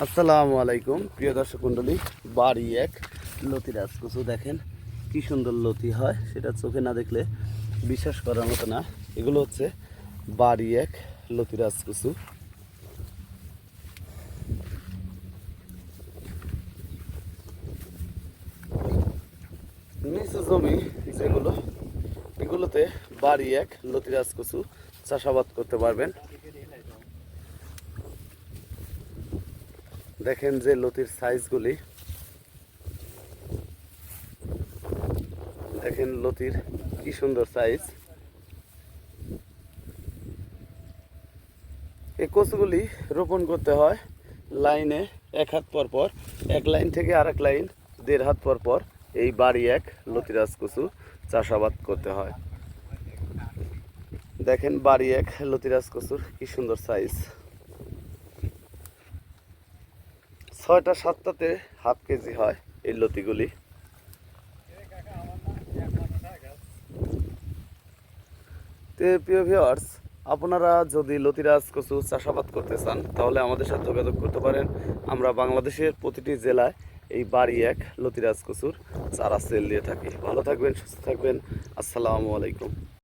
আসসালামু আলাইকুম প্রিয় দর্শক মণ্ডলী। বাড়ি এক লতিরাজ কচু দেখেন কি সুন্দর লতি হয়, সেটা চোখে না দেখলে বিশ্বাস করার মতো না। এগুলো হচ্ছে বাড়ি এক লতিরাজ কচু। নিচু জমি যেগুলো, এগুলোতে বাড়ি এক লতিরাজ কচু চাষাবাদ করতে পারবেন। দেখেন যে লতির সাইজগুলি, দেখেন লতির কি সুন্দর সাইজ। এই কচুগুলি রোপণ করতে হয় লাইনে এক হাত পর পর, এক লাইন থেকে আরেক লাইন 1.5 হাত পর পর। এই বাড়ি এক লতিরাজ কচু চাষাবাদ করতে হয়। দেখেন বাড়ি এক লতিরাজ কচুর কি সুন্দর সাইজ। 6টা 7টাতে হাফ কেজি হয় এই লতিগুলি। তো প্রিয় ভিউয়ার্স, আপনারা যদি লতিরাজ কচু চাষাবাদ করতে চান তাহলে আমাদের সাথে যোগাযোগ করতে পারেন। আমরা বাংলাদেশের প্রতিটি জেলায় এই বাড়ি এক লতিরাজ কচুর চারা সেল দিয়ে থাকি। ভালো থাকবেন, সুস্থ থাকবেন। আসসালামু আলাইকুম।